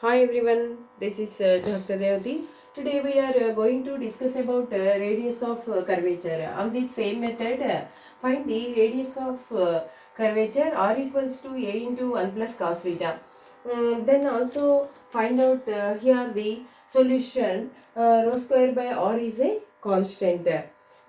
Hi everyone, this is Dr. Revati. Today we are going to discuss about radius of curvature. On this same method, find the radius of curvature r equals to a into 1 plus cos theta. Then also find out here the solution rho square by r is a constant.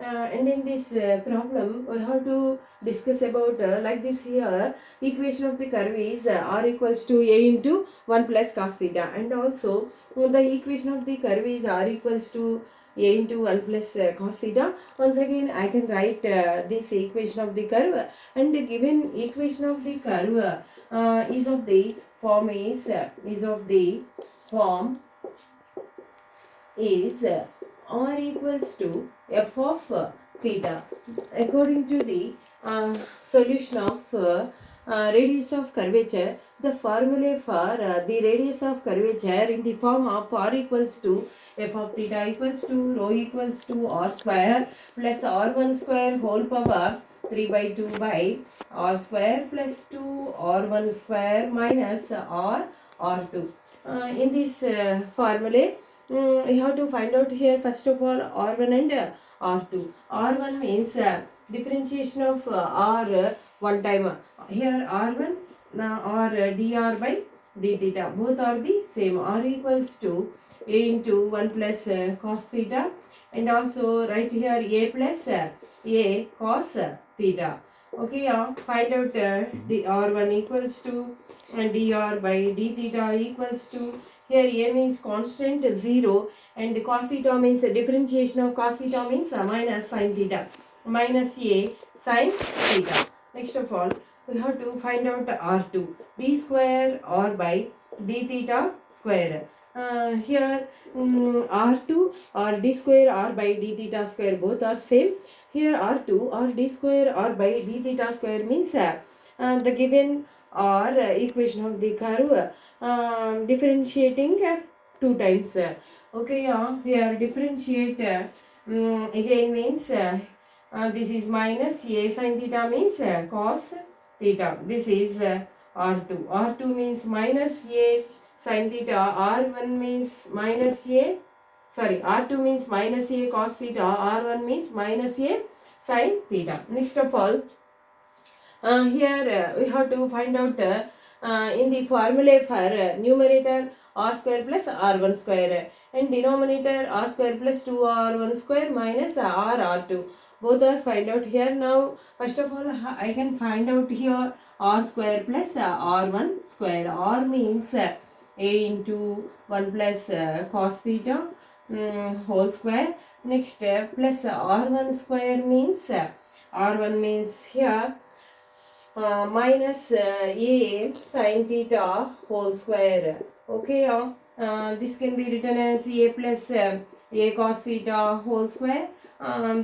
And in this problem, we have to discuss about like this here. Equation of the curve is r equals to a into 1 plus cos theta, and also the equation of the curve is r equals to a into 1 plus cos theta. Once again, I can write this equation of the curve, and the given equation of the curve is of the form is r equals to f of theta. According to the solution of radius of curvature, the formula for the radius of curvature in the form of r equals to f of theta equals to rho equals to r square plus r1 square whole power 3 by 2 by r square plus 2 r1 square minus r2. In this formula, we have to find out here first of all r1 and r2. R1 means differentiation of r one time. Here r1 or dr by d theta, both are the same. R equals to a into 1 plus cos theta, and also right here a plus a cos theta. Okay, find out the r1 equals to dr by d theta equals to, here a means constant 0, and cos theta means the differentiation of cos theta means minus sin theta, minus a sin theta. Next of all, we have to find out r2, d square r by d theta square. Here r2 or d square r by d theta square, both are same. Here r2 or d square r by d theta square means the given or equation of the curve differentiating two times. Okay, here differentiate again means this is minus a sin theta means cos theta. This is r2. R2 means minus a sin theta. R1 means minus a, sorry, R2 means minus a cos theta. R1 means minus a sin theta. Next of all, here we have to find out in the formula for numerator r square plus r1 square, and denominator r square plus 2r1 square minus r2. Both are find out here. Now first of all, I can find out here r square plus r1 square. R means a into 1 plus cos theta whole square. Next plus r1 square means r1 means here minus a sin theta whole square. Okay, this can be written as a plus a cos theta whole square.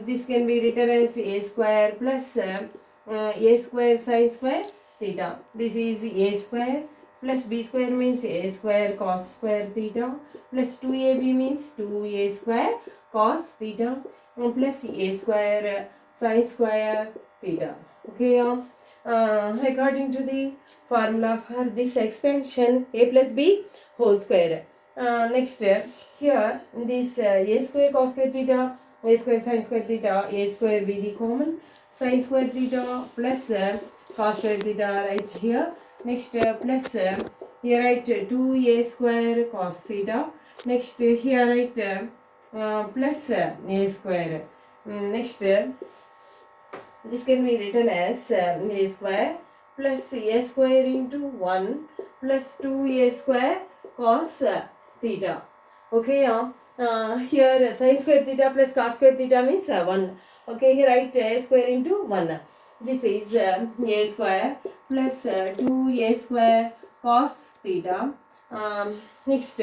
This can be written as a square plus a square sin square theta. This is a square plus b square means a square cos square theta plus 2ab means 2a square cos theta plus a square sin square theta. Okay, according to the formula for this expansion, a plus b whole square. Next, here this a square cos square theta, a square sin square theta, a square be the common, sin square theta plus cos square theta right here. Next, plus here write 2a square cos theta. Next, here write plus a square. Next, this can be written as a square plus a square into 1 plus 2a square cos theta. Okay, here sin square theta plus cos square theta means 1. Okay, here write a square into 1. This is a square plus 2a square cos theta. Next,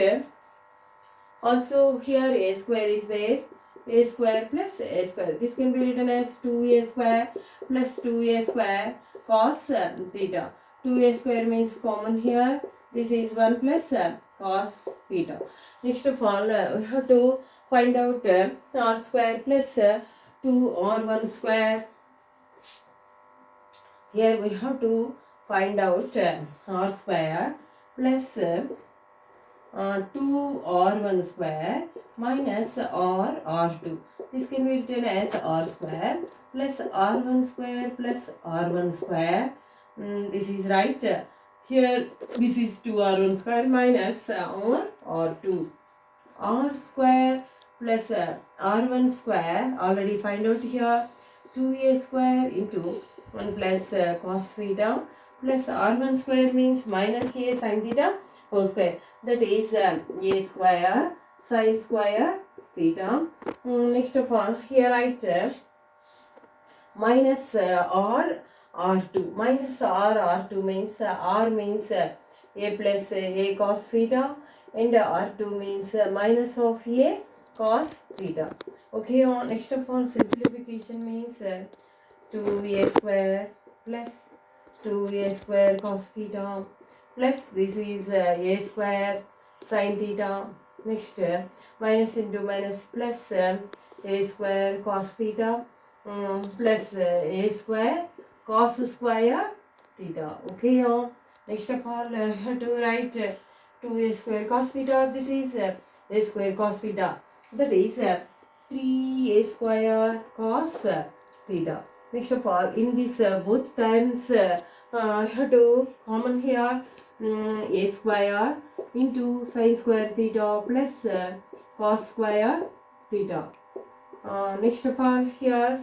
also here a square is there. A square plus a square. This can be written as 2a square plus 2a square cos theta. 2a square means common here. This is 1 plus cos theta. Next of all, we have to find out r square plus 2r1 square. Here we have to find out r square plus 2r1 square minus r2. This can be written as r square plus r1 square plus r1 square. This is right. Here this is 2r1 square minus r2. R square plus r1 square, already find out here, 2a square into 1 plus cos theta plus r1 square means minus a sin theta whole square, that is a square sin square theta. Next of all, here write minus r2, minus r2 means r means a plus a cos theta and r2 means minus of a cos theta. Okay, next of all, simplification means 2a square plus 2a square cos theta plus this is a square sin theta. Next minus into minus plus a square cos theta plus a square cos square theta. Okay, next of all, have to write 2a square cos theta. This is a square cos theta. That is 3a square cos theta. Next of all, in this both times, have to common here a square into sin square theta plus cos square theta. Next of all, here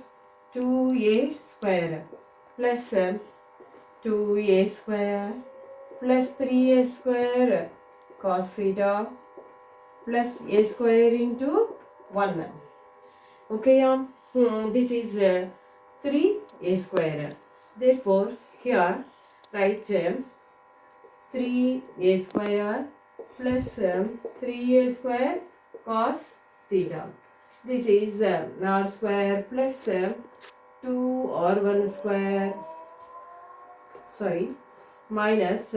2a square plus 2a square plus 3a square cos theta plus a square into 1. Okay, this is 3a square. Therefore, here write 3a square plus 3a square cos theta. This is r square plus 2r1 square, sorry, minus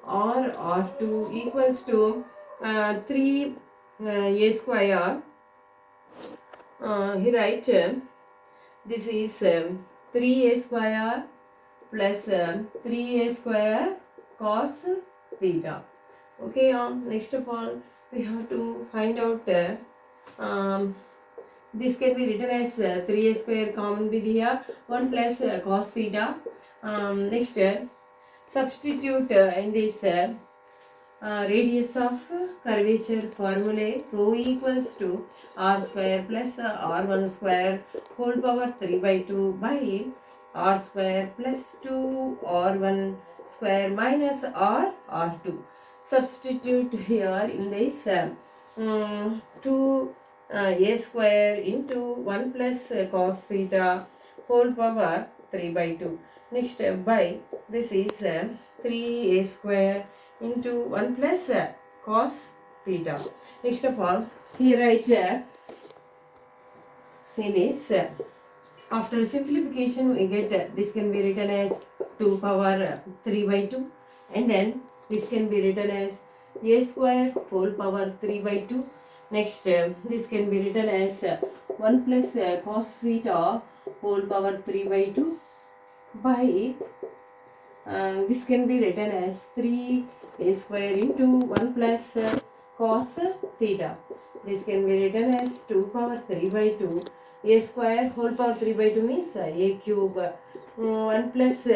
r2 equals to 3a square. Here write this is 3a square plus 3a square cos theta. Okay, next of all, we have to find out this can be written as 3a square common with here 1 plus cos theta. Next, substitute in this radius of curvature formulae, rho equals to r square plus r1 square whole power 3 by 2 by r square plus 2r1 square minus r2. Substitute here in this 2a square into 1 plus cos theta whole power 3 by 2. Next, by this is 3a square into 1 plus cos theta. Next of all, here write see this. After simplification, we get this can be written as 2 power 3 by 2, and then this can be written as a square whole power 3 by 2. Next, this can be written as 1 plus cos theta whole power 3 by 2 by this can be written as 3a square into 1 plus cos theta. This can be written as 2 power 3 by 2. A square whole power 3 by 2 means a cube. 1 plus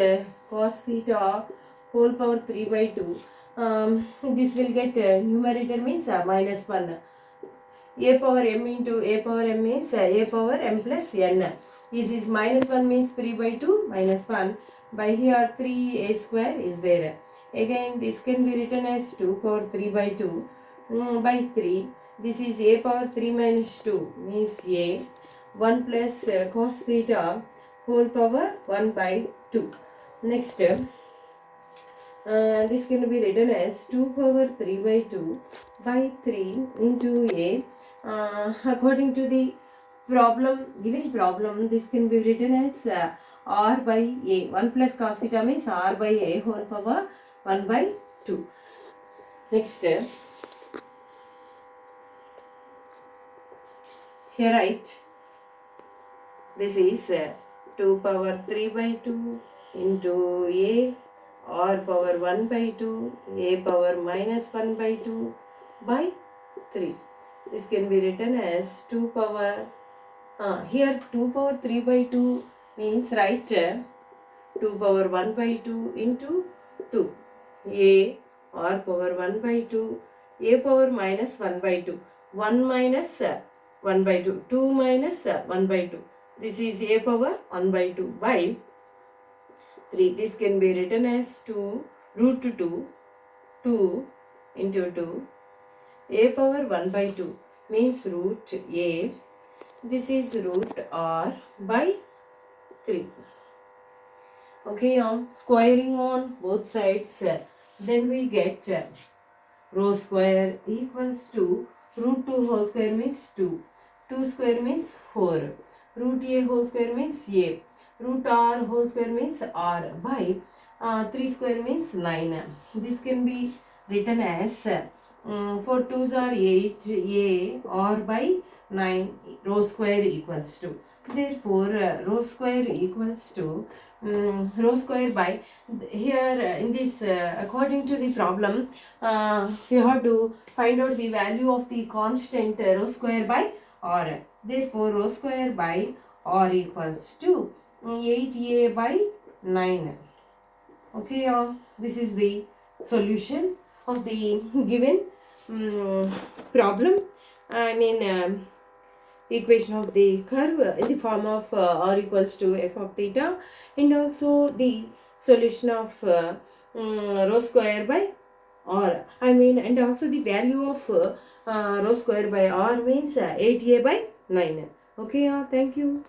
cos theta whole power 3 by 2. This will get numerator means minus 1. A power m into a power m means a power m plus n. This is minus 1 means 3 by 2 minus 1. By here 3a square is there. Again this can be written as 2 power 3 by 2 by 3. This is a power 3 minus 2 means a 1 plus cos theta whole power 1 by 2. Next, this can be written as 2 power 3 by 2 by 3 into a. According to the given problem, this can be written as r by a. 1 plus cos theta means r by a whole power 1 by 2. Next, here write this is 2 power 3 by 2 into a r power 1 by 2 a power minus 1 by 2 by 3. This can be written as 2 power, here 2 power 3 by 2 means write 2 power 1 by 2 into 2. A or power 1 by 2, a power minus 1 by 2. 1 minus 1 by 2, 2 minus 1 by 2. This is a power 1 by 2 by 3. This can be written as 2 root 2, 2 into 2. A power 1 by 2 means root a. This is root r by 3. Okay, squaring on both sides, then we get rho square equals to root 2 whole square means 2. 2 square means 4. Root a whole square means a. Root r whole square means r by 3 square means 9. This can be written as 4 2s are 8 a r by 9 rho square equals to. Therefore, rho square equals to rho square by, here in this according to the problem you have to find out the value of the constant rho square by r. Therefore, rho square by r equals to 8a by 9. Okay, this is the solution of the given problem. I mean equation of the curve in the form of r equals to f of theta, and also the solution of rho square by r. I mean, and also the value of rho square by r means 8a by 9. Okay, thank you.